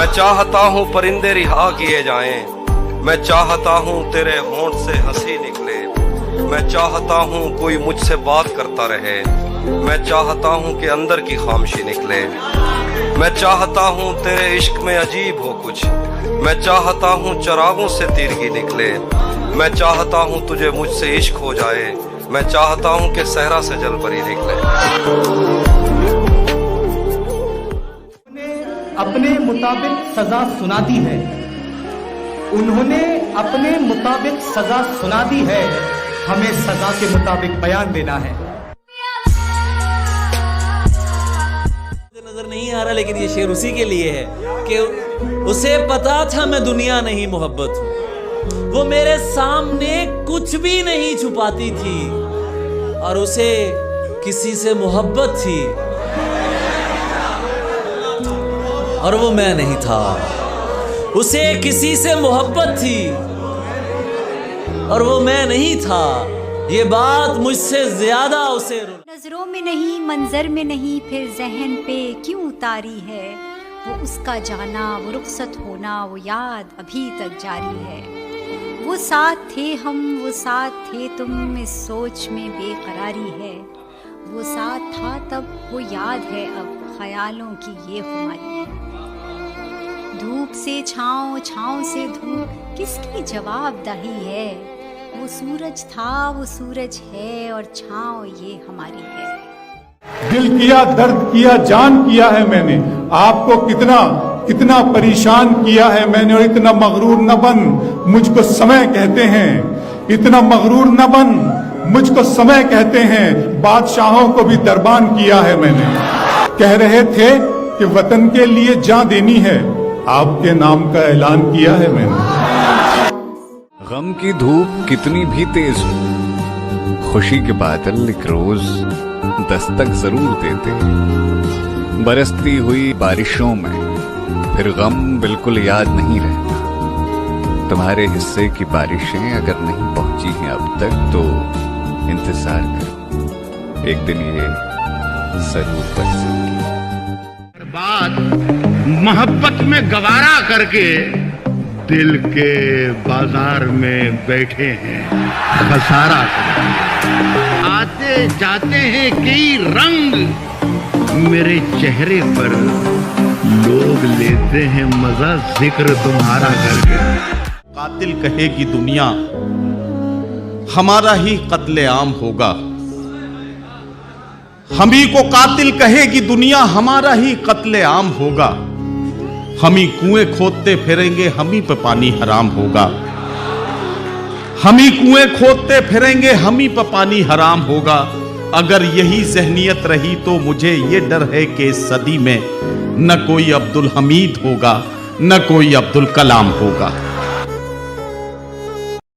मैं चाहता हूँ परिंदे रिहा किए जाएं, मैं चाहता हूँ तेरे होंठ से हंसी निकले, मैं चाहता हूँ कोई मुझसे बात करता रहे, मैं चाहता हूँ कि अंदर की खामोशी निकले, मैं चाहता हूँ तेरे इश्क में अजीब हो कुछ, मैं चाहता हूँ चरागों से तीरगी निकले, मैं चाहता हूँ तुझे मुझसे इश्क हो जाए, मैं चाहता हूँ कि सहरा से जल परी निकले। अपने मुताबिक सजा सुना दी है, उन्होंने अपने मुताबिक सजा सुना दी है, हमें सजा के मुताबिक बयान देना है। नजर नहीं आ रहा, लेकिन ये शेर उसी के लिए है कि उसे पता था मैं दुनिया नहीं मोहब्बत हूं, वो मेरे सामने कुछ भी नहीं छुपाती थी और उसे किसी से मोहब्बत थी और वो मैं नहीं था। उसे किसी से मोहब्बत थी और वो मैं नहीं था। ये बात मुझसे ज्यादा उसे नजरों में नहीं, मंजर में नहीं, फिर जहन पे क्यों उतारी है। वो उसका जाना, वो रुखसत होना, वो याद अभी तक जारी है। वो साथ थे हम, वो साथ थे तुम, इस सोच में बेकरारी है। वो साथ था तब, वो याद है अब, ख्यालों की ये खुमारी है। धूप से छाँव, छाँव से धूप, किसकी जवाबदाही है। वो सूरज था, वो सूरज है, और छाँव ये हमारी है। दिल किया, दर्द किया, जान किया है मैंने, आपको कितना कितना परेशान किया है मैंने। और इतना मगरूर न बन, मुझको समय कहते हैं। इतना मगरूर न बन, मुझको समय कहते हैं। बादशाहों को भी दरबान किया है मैंने। कह रहे थे कि वतन के लिए जान देनी है, आपके नाम का ऐलान किया है मैंने। गम की धूप कितनी भी तेज हो, खुशी के बादल एक रोज दस्तक जरूर देते हैं। बरसती हुई बारिशों में फिर गम बिल्कुल याद नहीं रहता। तुम्हारे हिस्से की बारिशें अगर नहीं पहुंची हैं अब तक तो इंतजार करो, एक दिन ये जरूर बरसेंगी। बात मोहब्बत में गवारा करके दिल के बाजार में बैठे हैं खसारा करके। आते जाते हैं कई रंग मेरे चेहरे पर, लोग लेते हैं मजा जिक्र तुम्हारा करके। कातिल कहेगी दुनिया हमारा ही कत्ले आम होगा, हम ही को कातिल कहेगी दुनिया हमारा ही कत्ले आम होगा। हम ही कुएं खोदते फिरेंगे, हम ही पे पानी हराम होगा। हम ही कुएं खोदते फिरेंगे, हम ही पे पानी हराम होगा। अगर यही ज़हनियत रही तो मुझे ये डर है कि इस सदी में न कोई अब्दुल हमीद होगा, न कोई अब्दुल कलाम होगा।